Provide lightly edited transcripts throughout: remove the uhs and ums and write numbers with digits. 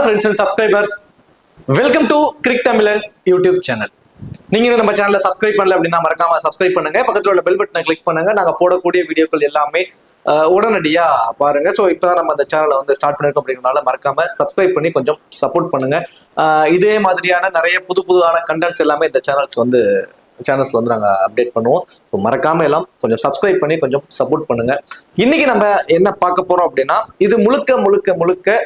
friends and subscribers, welcome to Crick Tamilan YouTube channel. நீங்க நம்ம சேனலை சப்ஸ்கிரைப் பண்ணல அப்படின்னா மறக்காம சப்ஸ்கிரைப் பண்ணுங்க. பக்கத்துல உள்ள பெல் பட்டனை கிளிக் பண்ணுங்க. நாங்க போடக்கூடிய வீடியோக்கள் எல்லாமே உடனடியா பாருங்க. ஸோ இப்பதான் நம்ம அந்த சேனலை வந்து ஸ்டார்ட் பண்ணிருக்கோம் அப்படிங்கிறதுனால மறக்காம சப்ஸ்கிரைப் பண்ணி கொஞ்சம் சப்போர்ட் பண்ணுங்க. இதே மாதிரியான நிறைய புதுவான கண்டென்ட்ஸ் எல்லாமே இந்த சேனல்ஸ்ல வந்து நாங்க அப்டேட் பண்ணுவோம். மறக்காம எல்லாம் கொஞ்சம் சப்ஸ்கிரைப் பண்ணி கொஞ்சம் சப்போர்ட் பண்ணுங்க. இன்னைக்கு நம்ம என்ன பார்க்க போறோம் அப்படின்னா, இது முழுக்க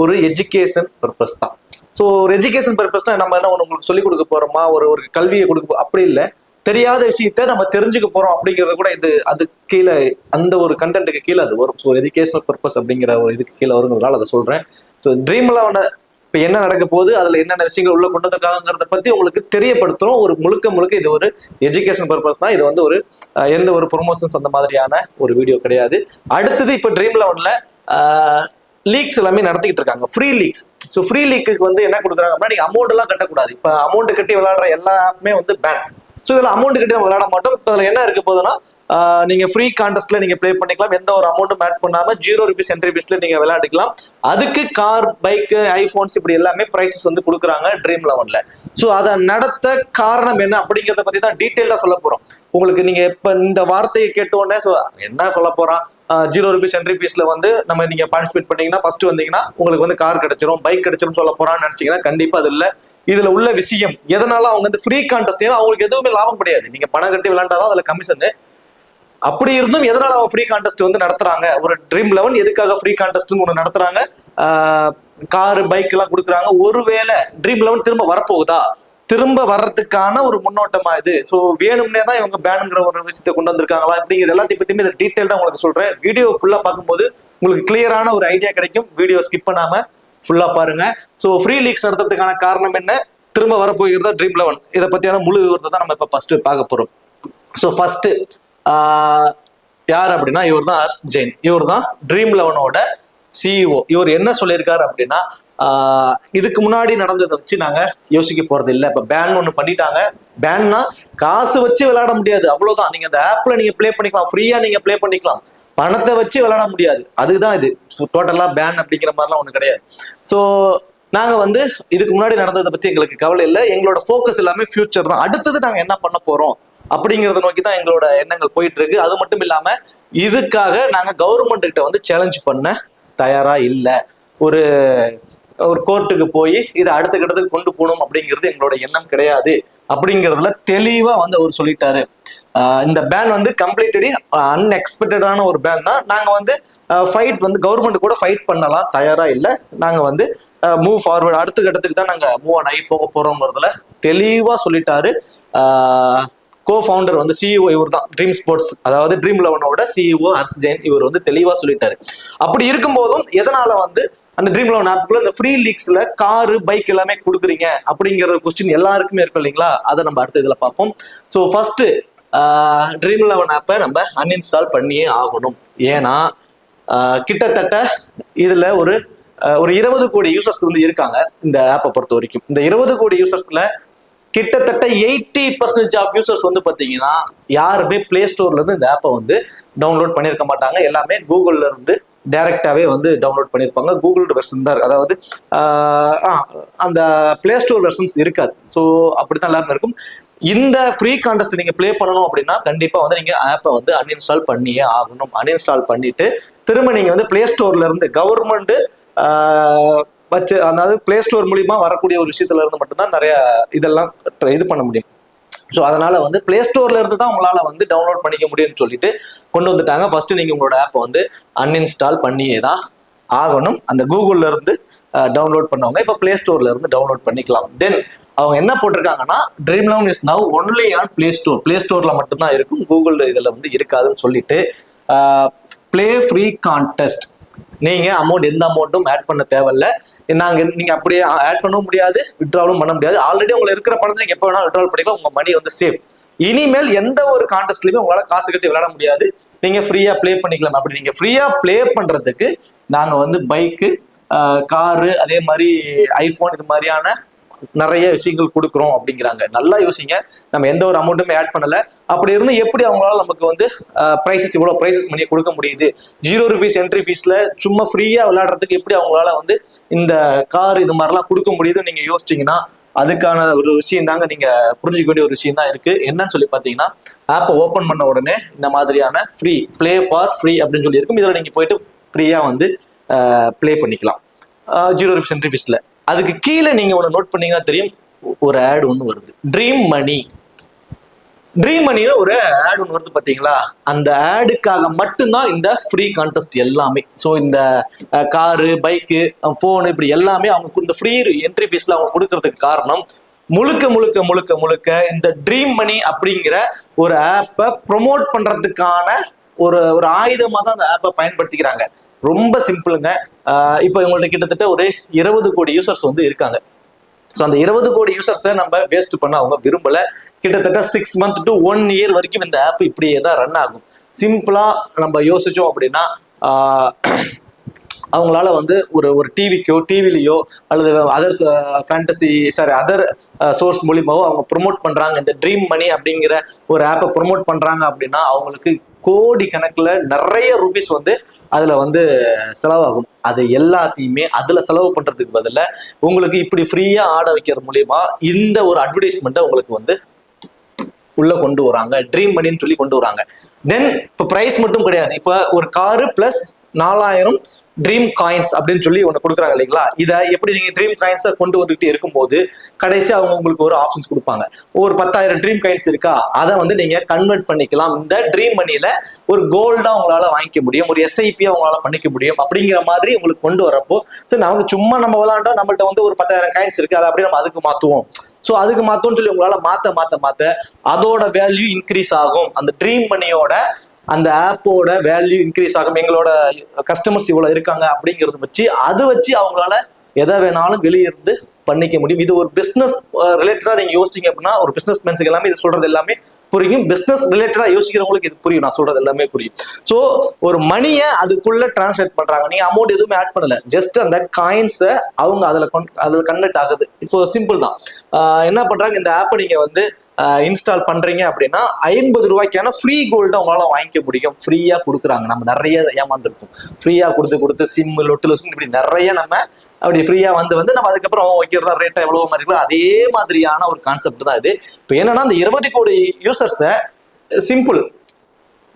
ஒரு எஜுகேஷன் பர்பஸ் தான். ஸோ ஒரு எஜுகேஷன் பர்பஸ்னா நம்ம என்ன உங்களுக்கு சொல்லிக் கொடுக்க போறோமா, ஒரு கல்வியை கொடுக்க அப்படி இல்லை. தெரியாத விஷயத்த நம்ம தெரிஞ்சுக்க போறோம் அப்படிங்கிறது கூட அது கீழே அந்த ஒரு கண்டென்ட்டுக்கு கீழே அது வரும். ஸோ எஜுகேஷனல் பர்பஸ் அப்படிங்கிற ஒரு இதுக்கு கீழே வருங்கிறதால அதை சொல்றேன். ஸோ ட்ரீம்11 இப்போ என்ன நடக்க போகுது, அதுல என்னென்ன விஷயங்கள் உள்ள கொண்டு வந்திருக்காங்கிறத பத்தி உங்களுக்கு தெரியப்படுத்துறோம். ஒரு முழுக்க இது ஒரு எஜுகேஷன் பர்பஸ் தான். இது வந்து ஒரு எந்த ஒரு ப்ரொமோஷன்ஸ் அந்த மாதிரியான ஒரு வீடியோ கிடையாது. அடுத்தது இப்போ ட்ரீம்11ல லீக்ஸ் எல்லாமே நடத்திக்கிட்டு இருக்காங்க, ஃப்ரீ லீக்ஸ். ஸோ ஃப்ரீ லீக்குக்கு வந்து என்ன கொடுக்குறாங்க அப்படின்னா, நீங்க அமௌண்ட் எல்லாம் கட்டக்கூடாது. இப்போ அமௌண்ட் கட்டி விளையாடுற எல்லா ஆப்புமே வந்து பேன். ஸோ இதில் அமௌண்ட் கட்டி நம்ம விளையாட மாட்டோம். இப்போ அதில் என்ன இருக்க போதுன்னா, நீங்க ஃப்ரீ கான்டெஸ்ட்ல நீங்க ப்ளே பண்ணிக்கலாம். எந்த ஒரு அமௌண்ட்டும் ஆட் பண்ணாம 0 ரூபீஸ் என்ட்ரி பீஸ்ல நீங்க விளையாடிக்கலாம். அதுக்கு கார், பைக், ஐபோன்ஸ் இப்படி எல்லாமே பிரைசஸ் வந்து கொடுக்குறாங்க ட்ரீம்11ல. ஸோ அதை நடத்த காரணம் என்ன அப்படிங்கிறத பத்தி தான் டீட்டெயிலா சொல்ல போறோம். உங்களுக்கு நீங்க இப்ப இந்த வார்த்தையை கேட்ட உடனே என்ன சொல்ல போறான், 0 ரூபீஸ் என்ட்ரி பீஸ்ல வந்து நீங்க பார்ட்டிசிபேட் பண்ணீங்கன்னா, ஃபர்ஸ்ட் வந்தீங்கன்னா உங்களுக்கு வந்து கார் கிடைச்சிரும், பைக் கிடைச்சிரும் சொல்ல போறான்னு நினைச்சீங்கன்னா கண்டிப்பா அது இல்ல. இதுல உள்ள விஷயம் எதனால அவங்க வந்து ஃப்ரீ கான்டெஸ்ட், ஏன்னா அவங்களுக்கு எதுவுமே லாபம் கிடையாது. நீங்க பணம் கட்டி விளையாண்டாதான் அதுல கமிஷன். அப்படி இருந்தும் எதனால அவங்க ஃப்ரீ கான்டெஸ்ட் வந்து நடத்துறாங்க, ஒரு ட்ரீம்11 எதுக்காக ஃப்ரீ கான்டெஸ்ட் ஒன்று நடத்துறாங்க, காரு, பைக் எல்லாம் கொடுக்குறாங்க. ஒருவேளை ட்ரீம்11 திரும்ப வரப்போகுதா, திரும்ப வர்றதுக்கான ஒரு முன்னோட்டமா இது. ஸோ வேணும்னே தான் இவங்க பேனுங்கிற ஒரு விஷயத்தை கொண்டு வந்திருக்காங்களா அப்படிங்கிறது எல்லாத்தையும் பத்தியுமே இதை டீட்டெயில்டா உங்களுக்கு சொல்றேன். வீடியோ ஃபுல்லா பார்க்கும்போது உங்களுக்கு கிளியரான ஒரு ஐடியா கிடைக்கும். வீடியோ ஸ்கிப் பண்ணாம ஃபுல்லா பாருங்க. ஸோ ஃப்ரீ லீக்ஸ் நடத்துறதுக்கான காரணம் என்ன, திரும்ப வரப்போகிறதா ட்ரீம்11, இதை பத்தியான முழு விவரத்தை தான் நம்ம இப்ப ஃபர்ஸ்ட் பார்க்க போறோம். ஸோ ஃபர்ஸ்ட் யார் அப்படின்னா, இவர் தான் ஹர்ஷ் ஜெயின். இவர் தான் ட்ரீம்11ஓட சிஇஓ. இவர் என்ன சொல்லியிருக்காரு அப்படின்னா, இதுக்கு முன்னாடி நடந்ததை வச்சு நாங்க யோசிக்க போறது இல்லை. இப்ப பேன் ஒண்ணு பண்ணிட்டாங்க. பேன்னா காசு வச்சு விளையாட முடியாது, அவ்வளவுதான். நீங்க அந்த ஆப்ல நீங்க ப்ளே பண்ணிக்கலாம், ஃப்ரீயா நீங்க ப்ளே பண்ணிக்கலாம். பணத்தை வச்சு விளையாட முடியாது, அதுதான் இது. டோட்டலா பேன் அப்படிங்கிற மாதிரிலாம் ஒண்ணு கிடையாது. ஸோ நாங்க வந்து இதுக்கு முன்னாடி நடந்ததை பத்தி எங்களுக்கு கவலை இல்லை. எங்களோட ஃபோக்கஸ் எல்லாமே ஃபியூச்சர் தான். அடுத்தது நாங்க என்ன பண்ண போறோம் அப்படிங்கறத நோக்கி தான் எங்களோட எண்ணங்கள் போயிட்டு இருக்கு. அது மட்டும் இல்லாம இதுக்காக நாங்க கவர்மெண்ட் கிட்ட வந்து சேலஞ்ச் பண்ண தயாரா இல்லை. ஒரு கோர்ட்டுக்கு போய் இதை அடுத்த கட்டத்துக்கு கொண்டு போகணும் அப்படிங்கிறது எங்களோட எண்ணம் கிடையாது அப்படிங்கிறதுல தெளிவா வந்து அவர் சொல்லிட்டாரு. இந்த பேன் வந்து கம்ப்ளீட்டடி அன்எக்ஸ்பெக்டடான ஒரு பேன் தான். நாங்க வந்து ஃபைட் வந்து கவர்மெண்ட் கூட ஃபைட் பண்ணலாம் தயாரா இல்லை. நாங்க வந்து மூவ் ஃபார்வர்ட், அடுத்த கட்டத்துக்கு தான் நாங்க மூவ் ஆன் ஆகி போக போறோங்கிறதுல தெளிவா சொல்லிட்டாரு. கோ-ஃபவுண்டர் வந்து சிஇஓ இவர் தான், ட்ரீம் ஸ்போர்ட்ஸ், அதாவது ட்ரீம்11ஓட சிஇஓ ஹர்ஷ் ஜெயின். இவர் வந்து தெளிவா சொல்லிட்டாரு. அப்படி இருக்கும் போதும் எதனால வந்து அந்த ட்ரீம்11 ஆப்புக்குள்ள இந்த ஃப்ரீ லீக்ஸ்ல காரு, பைக் எல்லாமே கொடுக்குறீங்க அப்படிங்கிற கொஸ்டின் எல்லாருக்குமே இருக்கும் இல்லைங்களா? அதை நம்ம அடுத்த இதுல பார்ப்போம். ஸோ ஃபர்ஸ்ட் ட்ரீம்11 ஆப்பை நம்ம அன்இன்ஸ்டால் பண்ணியே ஆகணும். ஏன்னா கிட்டத்தட்ட இதுல ஒரு 20 கோடி யூசர்ஸ் வந்து இருக்காங்க இந்த ஆப்பை பொறுத்த வரைக்கும். இந்த 20 கோடி யூசர்ஸ்ல கிட்டத்தட்ட 80% ஆஃப் யூசர்ஸ் வந்து பாத்தீங்கன்னா யாருமே பிளே ஸ்டோர்ல இருந்து இந்த ஆப்பை வந்து டவுன்லோட் பண்ணியிருக்க மாட்டாங்க. எல்லாமே கூகுள்ல இருந்து டைரக்டாவே வந்து டவுன்லோட் பண்ணியிருப்பாங்க. கூகுள் வெர்ஷன் தான், அதாவது அந்த பிளே ஸ்டோர் வெர்ஷன்ஸ் இருக்காது. ஸோ அப்படித்தான் எல்லாருமே இருக்கும். இந்த ஃப்ரீ கான்டெஸ்ட் நீங்க பிளே பண்ணணும் அப்படின்னா கண்டிப்பா வந்து நீங்க ஆப்பை வந்து அன்இன்ஸ்டால் பண்ணியே ஆகணும். அன்இன்ஸ்டால் பண்ணிட்டு திரும்ப நீங்க வந்து பிளே ஸ்டோர்ல இருந்து கவர்மெண்ட் வச்சு, அதாவது பிளே ஸ்டோர் மூலியமா வரக்கூடிய ஒரு விஷயத்துல இருந்து மட்டும்தான் நிறைய இதெல்லாம் இது பண்ண முடியும். ஸோ அதனால வந்து பிளே ஸ்டோர்ல இருந்து தான் உங்களால வந்து டவுன்லோட் பண்ணிக்க முடியும்னு சொல்லிட்டு கொண்டு வந்துட்டாங்க. ஃபர்ஸ்ட் நீங்க உங்களோட ஆப்பை வந்து அன்இன்ஸ்டால் பண்ணியே தான் ஆகணும். அந்த கூகுள்ல இருந்து டவுன்லோட் பண்ணவங்க இப்ப பிளே ஸ்டோர்ல இருந்து டவுன்லோட் பண்ணிக்கலாம். தென் அவங்க என்ன போட்டிருக்காங்கன்னா, Dream eleven is now only on Play Store. Play ஸ்டோர்ல மட்டும்தான் இருக்கும், கூகுள் இதுல வந்து இருக்காதுன்னு சொல்லிட்டு பிளே ஃப்ரீ கான்டெஸ்ட். நீங்க எந்த அமௌண்ட்டும் ஆட் பண்ண தேவையில்ல. நீங்க அப்படியே ஆட் பண்ணவும் முடியாது, விட்ராவலும் பண்ண முடியாது. ஆல்ரெடி உங்களுக்கு இருக்கிற பணத்தை நீங்க எப்போ வேணா விட்ராவல் பண்ணிக்கலாம். உங்க மணி வந்து சேஃப். இனிமேல் எந்த ஒரு கான்டெஸ்ட்லயுமே உங்களால காசு கட்டி விளையாட முடியாது. நீங்க ஃப்ரீயா ப்ளே பண்ணிக்கலாம். அப்படி நீங்க ஃப்ரீயா ப்ளே பண்றதுக்கு நாங்க வந்து பைக்கு, காரு, அதே மாதிரி ஐபோன், இது மாதிரியான நிறைய விஷயங்கள் கொடுக்குறோம் அப்படிங்கிறாங்க. நல்லா யோசிங்க, நம்ம எந்த ஒரு அமௌண்ட்டுமே ஆட் பண்ணல. அப்படி இருந்து எப்படி அவங்களால நமக்கு வந்து பிரைசஸ் இவ்வளவு பிரைசஸ் பண்ணி கொடுக்க முடியுது? 0 rupees என்ட்ரி ஃபீஸ்ல சும்மா ஃப்ரீயா விளையாடுறதுக்கு எப்படி அவங்களால வந்து இந்த கார் இது மாதிரிலாம் கொடுக்க முடியுதுன்னு நீங்க யோசிச்சீங்கன்னா அதுக்கான ஒரு விஷயம் தாங்க நீங்க புரிஞ்சுக்க வேண்டிய ஒரு விஷயம் தான் இருக்கு. என்னன்னு சொல்லி பாத்தீங்கன்னா, ஆப்பை ஓபன் பண்ண உடனே இந்த மாதிரியான ஃப்ரீ பிளே ஃபார் ஃப்ரீ அப்படின்னு சொல்லி இருக்கும். இதுல நீங்க போயிட்டு ஃப்ரீயா வந்து பிளே பண்ணிக்கலாம் 0 rupees என்ட்ரி ஃபீஸ்ல. அதுக்கு கீழே நீங்க ஒன்று நோட் பண்ணீங்கன்னா தெரியும், ஒரு ஆட் ஒன்று வருது, ட்ரீம் மணி. ட்ரீம் மணின்னு ஒரு ஆட் ஒன்று வருது பாத்தீங்களா? அந்த ஆடுக்காக மட்டும்தான் இந்த ஃப்ரீ கான்டெஸ்ட் எல்லாமே. ஸோ இந்த காரு, பைக்கு, போனு இப்படி எல்லாமே அவங்க இந்த ஃப்ரீ என்ட்ரி ஃபீஸ்ல அவங்க கொடுக்கறதுக்கு காரணம் முழுக்க முழுக்க முழுக்க முழுக்க இந்த ட்ரீம் மணி அப்படிங்கிற ஒரு ஆப்பை ப்ரொமோட் பண்றதுக்கான ஒரு ஒரு ஆயுதமா தான் அந்த ஆப்பை பயன்படுத்திக்கிறாங்க. ரொம்ப சிம்பிளுங்க. இப்போ இவங்கள்ட்ட கிட்டத்தட்ட ஒரு 20 கோடி யூசர்ஸ் வந்து இருக்காங்க. ஸோ அந்த 20 கோடி யூசர்ஸை நம்ம வேஸ்ட் பண்ண அவங்க விரும்பல. கிட்டத்தட்ட 6 months to 1 year வரைக்கும் இந்த ஆப் இப்படியே தான் ரன் ஆகும். சிம்பிளா நம்ம யோசிச்சோம் அப்படின்னா அவங்களால வந்து ஒரு டிவிக்கோ டிவிலையோ அல்லது அதர் அதர் சோர்ஸ் மூலியமாவோ அவங்க ப்ரொமோட் பண்றாங்க, இந்த ட்ரீம் மணி அப்படிங்கிற ஒரு ஆப்பை ப்ரொமோட் பண்றாங்க அப்படின்னா அவங்களுக்கு கோடி கணக்குல நிறைய ரூபீஸ் வந்து அதுல வந்து செலவாகும். அது எல்லாத்தையுமே அதுல செலவு பண்றதுக்கு பதிலா உங்களுக்கு இப்படி ஃப்ரீயா ஆட வைக்கிறது மூலியமா இந்த ஒரு அட்வர்டைஸ்மெண்ட்டை உங்களுக்கு வந்து உள்ள கொண்டு வராங்க, ட்ரீம் மணின்னு சொல்லி கொண்டு வராங்க. தென் இப்போ பிரைஸ் மட்டும் கிடையாது, இப்போ ஒரு காரு பிளஸ் 4000 ட்ரீம் காயின்ஸ் அப்படின்னு சொல்லி ஒன்று கொடுக்குறாங்க இல்லைங்களா? இதை எப்படி நீங்க ட்ரீம் காயின்ஸை கொண்டு வந்துகிட்டே இருக்கும்போது கடைசி அவங்க உங்களுக்கு ஒரு ஆப்ஷன்ஸ் கொடுப்பாங்க. ஒரு 10,000 ட்ரீம் காயின்ஸ் இருக்கா, அதை வந்து நீங்க கன்வெர்ட் பண்ணிக்கலாம். இந்த ட்ரீம் மணியில ஒரு கோல்டா உங்களால வாங்கிக்க முடியும், ஒரு எஸ்ஐபியா உங்களால பண்ணிக்க முடியும். அப்படிங்கிற மாதிரி உங்களுக்கு கொண்டு வரப்போ சரி நமக்கு சும்மா நம்ம விளாண்டோம், நம்மள்ட்ட வந்து ஒரு 10,000 காயின்ஸ் இருக்கு, அதை அப்படியே நம்ம அதுக்கு மாத்துவோம். ஸோ அதுக்கு மாத்தோம்னு சொல்லி உங்களால மாத்த அதோட வேல்யூ இன்க்ரீஸ் ஆகும். அந்த ட்ரீம் மணியோட அந்த ஆப்போட வேல்யூ இன்க்ரீஸ் ஆகும். எங்களோட கஸ்டமர்ஸ் இவ்வளவு இருக்காங்க அப்படிங்கறத வச்சு அது வச்சு அவங்களால எதை வேணாலும் வெளியிருந்து பண்ணிக்க முடியும். இது ஒரு பிசினஸ் ரிலேட்டடா நீங்க யோசிச்சீங்க அப்படின்னா ஒரு பிசினஸ் மேன்ஸுக்கு எல்லாமே இது சொல்றது எல்லாமே புரியும். பிசினஸ் ரிலேட்டடா யோசிக்கிறவங்களுக்கு இது புரியும், நான் சொல்றது எல்லாமே புரியும். ஸோ ஒரு மணியை அதுக்குள்ள டிரான்ஸ்லேட் பண்றாங்க. நீங்க அமௌண்ட் எதுவுமே ஆட் பண்ணல, ஜஸ்ட் அந்த காயின்ஸை அவங்க அதுல கன்வெர்ட் ஆகுது. இப்போ சிம்பிள் தான். என்ன பண்றாங்க, இந்த ஆப்பை நீங்க வந்து இன்ஸ்டால் பண்றீங்க அப்படின்னா 50 ரூபாய்க்கான ஃப்ரீ கோல்டு அவங்களால வாங்கிக்க முடியும். ஃப்ரீயா கொடுக்குறாங்க. நம்ம நிறைய ஏமாந்துருக்கும், ஃப்ரீயா கொடுத்து சிம் லொட்டு இப்படி நிறைய நம்ம அப்படி ஃப்ரீயா வந்து நம்ம அதுக்கப்புறம் வைக்கிறதா ரேட்டா எவ்வளவு மாதிரி இருக்கோ அதே மாதிரியான ஒரு கான்செப்ட் தான் இது. இப்போ என்னன்னா இந்த 20 கோடி யூசர்ஸை சிம்பிள்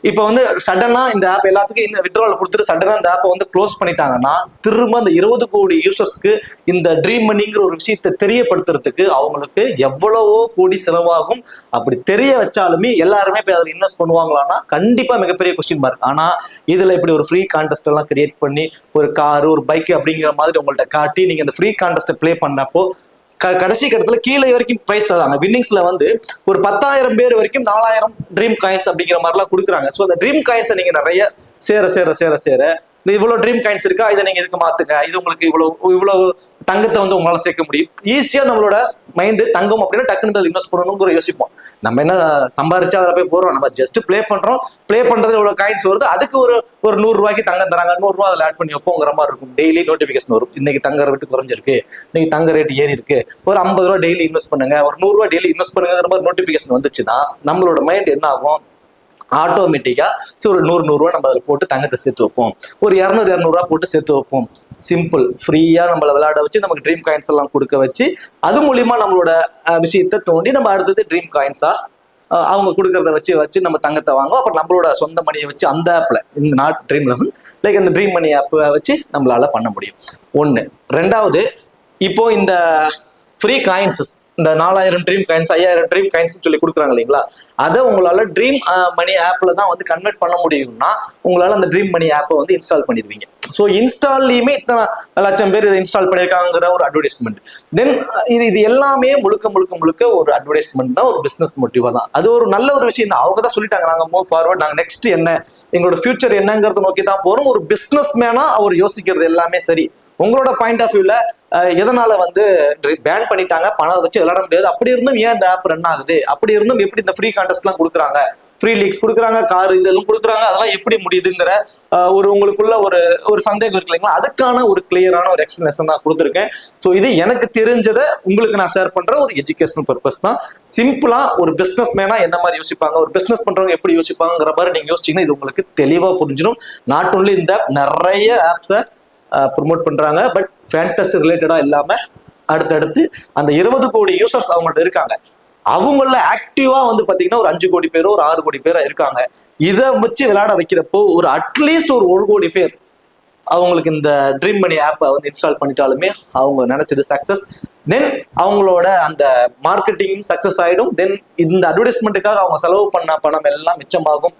இப்போ வந்து சடனா இந்த ஆப் எல்லாத்துக்கும் இன்னும் விட்ராவல் கொடுத்துட்டு சடனா இந்த ஆப்பை வந்து க்ளோஸ் பண்ணிட்டாங்கன்னா திரும்ப அந்த 20 கோடி யூசர்ஸ்க்கு இந்த ட்ரீம் மணிங்கிற ஒரு விஷயத்தை தெரியப்படுத்துறதுக்கு அவங்களுக்கு எவ்வளவோ கோடி செலவாகும். அப்படி தெரிய வச்சாலுமே எல்லாருமே போய் அதில் இன்வெஸ்ட் பண்ணுவாங்களான்னா கண்டிப்பா மிகப்பெரிய கொஸ்டின் மார்க். ஆனா இதுல இப்படி ஒரு ஃப்ரீ கான்டெஸ்ட் எல்லாம் கிரியேட் பண்ணி ஒரு காரு ஒரு பைக் அப்படிங்கிற மாதிரி உங்கள்ட்ட காட்டி நீங்க இந்த ஃப்ரீ கான்டெஸ்ட்டை பிளே பண்ணப்போ கடைசி கட்டத்துல கீழே வரைக்கும் பிரைஸ் தராங்க. வின்னிங்ஸ்ல வந்து ஒரு 10,000 பேர் வரைக்கும் 4000 ட்ரீம் காயின்ஸ் அப்படிங்கிற மாதிரிலாம் கொடுக்குறாங்க. ஸோ அந்த ட்ரீம் காயின்ஸை நீங்க நிறைய சேர இந்த இவ்வளவு ட்ரீம் காயின்ஸ் இருக்கா, இதை நீங்க இதுக்கு மாத்துங்க, இது உங்களுக்கு இவ்வளவு தங்கத்தை வந்து உங்களால சேர்க்க முடியும். ஈஸியா நம்மளோட மைண்டு தங்கம் அப்படின்னா டக்குன்னு இன்வெஸ்ட் பண்ணணுங்கிற யோசிப்போம். நம்ம என்ன சம்பாரிச்சா அதில் போய் போறோம், நம்ம ஜஸ்ட் பிளே பண்றோம். பிளே பண்றது இவ்வளவு காயின்ஸ் வருது, அதுக்கு ஒரு 100 ரூபாய்க்கு தங்கம் தராங்க, 100 ரூபா அதில் ஆட் பண்ணி வைப்போங்கிற மாதிரி இருக்கும். டெய்லி நோட்டிபிகேஷன் வரும், இன்னைக்கு தங்க ரேட்டு குறைஞ்சிருக்கு, இன்னைக்கு தங்க ரேட் ஏறி இருக்கு, ஒரு 50 ரூபா டெய்லி இன்வெஸ்ட் பண்ணுங்க, ஒரு 100 ரூபா டெய்லி இன்வெஸ்ட் பண்ணுங்கிற மாதிரி நோட்டிபிகேஷன் வந்துச்சுன்னா நம்மளோட மைண்ட் என்ன ஆகும், ஆட்டோமேட்டிக்கா ஒரு 100 ரூபா நம்ம அதில் போட்டு தங்கத்தை சேர்த்து வைப்போம், ஒரு 200 ரூபா போட்டு சேர்த்து வைப்போம். சிம்பிள். ஃப்ரீயா நம்மளை விளையாட வச்சு நமக்கு ட்ரீம் காயின்ஸ் எல்லாம் கொடுக்க வச்சு அது மூலியமா நம்மளோட விஷயத்தை தோண்டி நம்ம அடுத்தது ட்ரீம் காயின்ஸா அவங்க கொடுக்கறத வச்சு நம்ம தங்கத்தை வாங்குவோம். அப்புறம் நம்மளோட சொந்த மணியை வச்சு அந்த ஆப்ல இந்த நாட் ட்ரீம் லெவன் லைக் அந்த ட்ரீம் மணி ஆப் வச்சு நம்மளால பண்ண முடியும். ஒண்ணு. ரெண்டாவது, இப்போ இந்த ஃப்ரீ காயின்ஸஸ் இந்த 4000 ட்ரீம் காயின்ஸ் 5000 ட்ரீம் காயின்ஸ் சொல்லி கொடுக்குறாங்க இல்லைங்களா, அதை உங்களால ட்ரீம் மணி ஆப்ல தான் வந்து கன்வெர்ட் பண்ண முடியும்னா உங்களால அந்த ட்ரீம் மணி ஆப்பை வந்து இன்ஸ்டால் பண்ணிடுவீங்க. ஸோ இன்ஸ்டால்லையுமே இத்தனை லட்சம் பேர் இதை இன்ஸ்டால் பண்ணியிருக்காங்கிற ஒரு அட்வர்டைஸ்மெண்ட். தென் இது எல்லாமே முழுக்க ஒரு அட்வர்டைஸ்மெண்ட் தான், ஒரு பிசினஸ் மோட்டிவா தான். அது ஒரு நல்ல ஒரு விஷயம் தான். அவங்க தான் சொல்லிட்டாங்க, நாங்கள் மூவ் ஃபார்வர்ட், நாங்கள் நெக்ஸ்ட் என்ன எங்களோட ஃபியூச்சர் என்னங்கிறத நோக்கி தான் போறோம். ஒரு பிசினஸ் மேனா அவர் யோசிக்கிறது எல்லாமே சரி. உங்களோட பாயிண்ட் ஆஃப் வியூல எதனால வந்து பேன் பண்ணிட்டாங்க, பணம் வச்சு விளையாட முடியாது, அப்படி இருந்தும் ஏன் இந்த ஆப் ரன் ஆகுது, அப்படி இருந்தும் எப்படி இந்த ஃப்ரீ கான்டெஸ்ட் எல்லாம் கொடுக்குறாங்க, ஃப்ரீ லீக்ஸ் கொடுக்குறாங்க, கார் இதெல்லாம் கொடுக்குறாங்க, அதெல்லாம் எப்படி முடியுதுங்கிற ஒரு உங்களுக்குள்ள ஒரு ஒரு சந்தேகம் இருக்கு இல்லைங்களா, அதுக்கான ஒரு கிளியரான ஒரு எக்ஸ்பிளனேஷன் நான் கொடுத்துருக்கேன். ஸோ இது எனக்கு தெரிஞ்சதை உங்களுக்கு நான் ஷேர் பண்ற ஒரு எஜுகேஷனல் பர்பஸ் தான். சிம்பிளா ஒரு பிசினஸ் மேனா என்ன மாதிரி யோசிப்பாங்க, ஒரு பிசினஸ் பண்றவங்க எப்படி யோசிப்பாங்கிற மாதிரி நீங்க யோசிச்சீங்கன்னா இது உங்களுக்கு தெளிவா புரிஞ்சிடும். நாட் ஒன்லி இந்த நிறைய ஆப்ஸை ப்ரொமோட் பண்றாங்க, பட் ஃபேண்டசி ரிலேட்டடா இல்லாம அடுத்தடுத்து அந்த 20 கோடி யூசர்ஸ் அவங்கள்ட்ட இருக்காங்க, அவங்கள ஆக்டிவா வந்து பாத்தீங்கன்னா ஒரு 5 கோடி பேரோ ஒரு 6 கோடி பேரோ இருக்காங்க. இதை வச்சு விளையாட வைக்கிறப்போ ஒரு அட்லீஸ்ட் ஒரு 1 கோடி பேர் அவங்களுக்கு இந்த ட்ரீம் மணி ஆப்பை வந்து இன்ஸ்டால் பண்ணிட்டாலுமே அவங்க நினைச்சது சக்சஸ். தென் அவங்களோட அந்த மார்க்கெட்டிங் சக்சஸ் ஆயிடும். தென் இந்த அட்வர்டைஸ்மெண்ட்டுக்காக அவங்க செலவு பண்ண பணம் எல்லாம் மிச்சமாகும்.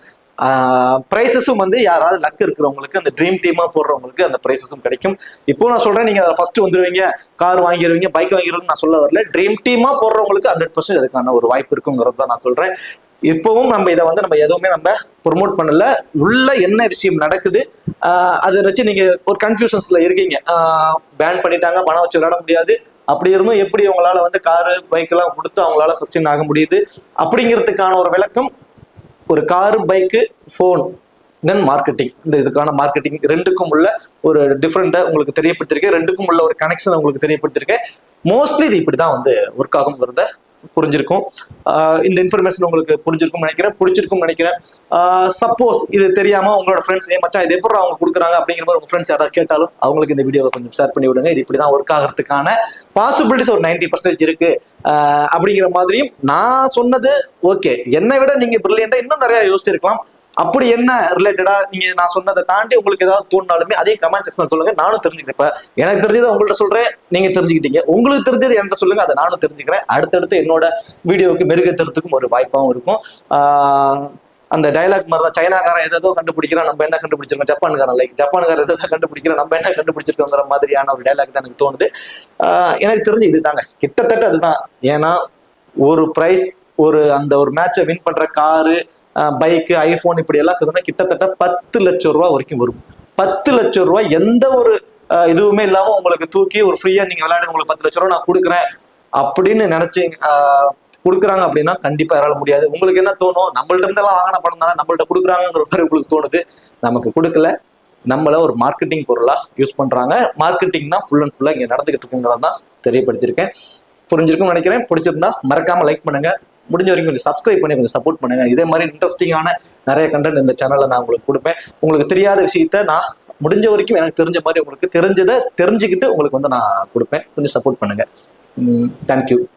ப்ரைஸஸும் வந்து யாராவது லக் இருக்கிறவங்களுக்கு அந்த ட்ரீம் டீமா போடுறவங்களுக்கு அந்த ப்ரைஸஸும் கிடைக்கும். இப்போ நான் சொல்றேன், நீங்க ஃபர்ஸ்ட் வந்துருவீங்க, கார் வாங்கிடுவீங்க, பைக் வாங்கிடுவீங்க நான் சொல்ல வரல. ட்ரீம் டீமா போடுறவங்களுக்கு 100% அதுக்கான ஒரு வாய்ப்பு இருக்குங்கிறது தான் நான் சொல்றேன். இப்பவும் நம்ம இதை வந்து நம்ம எதுவுமே நம்ம ப்ரொமோட் பண்ணல, உள்ள என்ன விஷயம் நடக்குது அதை வச்சு நீங்க ஒரு கன்ஃபியூஷன்ஸ்ல இருக்கீங்க. பேன் பண்ணிட்டாங்க, பணம் வச்சு விளையாட முடியாது, அப்படி இருந்தும் எப்படி அவங்களால வந்து காரு பைக் எல்லாம் கொடுத்து அவங்களால சஸ்டெயின் ஆக முடியுது அப்படிங்கிறதுக்கான ஒரு விளக்கம். ஒரு காரு, பைக்கு, ஃபோன், தென் மார்க்கெட்டிங், இந்த இதுக்கான மார்க்கெட்டிங் ரெண்டுக்கும் உள்ள ஒரு டிஃப்ரெண்ட்டை உங்களுக்கு தெரியப்படுத்திருக்கேன், ரெண்டுக்கும் உள்ள ஒரு கனெக்ஷன் உங்களுக்கு தெரியப்படுத்திருக்கேன். மோஸ்ட்லி இது இப்படிதான் வந்து ஒர்க் ஆகுங்கிறத புரிஞ்சிருக்கும். இந்த இன்ஃபர்மேஷன் உங்களுக்கு புரிஞ்சிருக்கும் நினைக்கிறேன், பிடிச்சிருக்கும் நினைக்கிறேன். சப்போஸ் இது தெரியாம உங்களோட ஃப்ரெண்ட்ஸ் மச்சான் இது எப்படி அவங்க கொடுக்குறாங்க அப்படிங்கிற மாதிரி உங்க ஃப்ரெண்ட்ஸ் யாராவது கேட்டாலும் அவங்களுக்கு இந்த வீடியோவை கொஞ்சம் ஷேர் பண்ணி விடுங்க. இது இப்படிதான் ஒர்க் ஆகிறதுக்கான பாசிபிலிட்டிஸ் ஒரு 90% இருக்கு அப்படிங்கிற மாதிரியும் நான் சொன்னது ஓகே. என்னை விட நீங்க பிரில்லியண்டா இன்னும் நிறைய யோசிச்சிருக்கலாம். அப்படி என்ன ரிலேட்டடா நீங்க நான் சொன்னதை தாண்டி உங்களுக்கு ஏதாவது தோணுனாலுமே அதே கமெண்ட் செக்ஷன் சொல்லுங்க, நானும் தெரிஞ்சுக்கிறேன். எனக்கு தெரிஞ்சதை உங்கள்ட்ட சொல்றேன், நீங்க தெரிஞ்சுக்கிட்டீங்க, உங்களுக்கு தெரிஞ்சது என்கிட்ட சொல்லுங்க, அதை நானும் தெரிஞ்சுக்கிறேன். அடுத்தடுத்து என்னோட வீடியோவுக்கு மெருகேற்றுறதுக்கும் ஒரு வாய்ப்பாகவும் இருக்கும். அந்த டைலாக் மாதிரி தான், சைனாக்காரன் எதோ கண்டுபிடிக்கிறான், நம்ம என்ன கண்டுபிடிச்சிருக்கோம், ஜப்பான்காரன் லைக் ஜப்பான்காரன் எதோ கண்டுபிடிக்கிறோம், நம்ம என்ன கண்டுபிடிச்சிருக்கோங்கிற மாதிரியான ஒரு டைலாக் தான் எனக்கு தோணுது. எனக்கு தெரிஞ்சு இதுதாங்க, கிட்டத்தட்ட அதுதான். ஏன்னா ஒரு பிரைஸ், ஒரு அந்த ஒரு மேட்சை வின் பண்ற காரு, பைக்கு, ஐபோன் இப்படி எல்லாம் சேர்ந்தா கிட்டத்தட்ட 10 லட்சம் ரூபாய் வரைக்கும் வரும். 10 லட்சம் ரூபாய் எந்த ஒரு இதுவுமே இல்லாம உங்களுக்கு தூக்கி ஒரு ஃப்ரீயா நீங்க விளையாடுங்க, உங்களுக்கு 10 லட்சம் ரூபாய் நான் கொடுக்குறேன் அப்படின்னு நினைச்சீங்க கொடுக்குறாங்க அப்படின்னா கண்டிப்பா யாரால முடியாது. உங்களுக்கு என்ன தோணும், நம்மள்ட்ட இருந்தெல்லாம் வாங்கின படம் தானே நம்மள்ட்ட கொடுக்குறாங்கிற மாதிரி உங்களுக்கு தோணுது. நமக்கு கொடுக்கல, நம்மள ஒரு மார்க்கெட்டிங் பொருளா யூஸ் பண்றாங்க. மார்க்கெட்டிங் தான் ஃபுல் அண்ட் ஃபுல்லா இங்க நடந்துகிட்டு இருக்குங்கிறதான் தெரியப்படுத்திருக்கேன். புரிஞ்சிருக்கும் நினைக்கிறேன். பிடிச்சிருந்தா மறக்காம லைக் பண்ணுங்க, முடிஞ்ச வரைக்கும் கொஞ்சம் சப்ஸ்கிரைப் பண்ணி கொஞ்சம் சப்போர்ட் பண்ணுங்க. இதே மாதிரி இன்ட்ரெஸ்டிங்கான நிறைய கண்டென்ட் இந்த சேனல்ல நான் உங்களுக்கு கொடுப்பேன். உங்களுக்கு தெரியாத விஷயத்த நான் முடிஞ்ச வரைக்கும் எனக்கு தெரிஞ்ச மாதிரி உங்களுக்கு தெரிஞ்சதை தெரிஞ்சுக்கிட்டு உங்களுக்கு வந்து நான் கொடுப்பேன். கொஞ்சம் சப்போர்ட் பண்ணுங்க. தேங்க்யூ.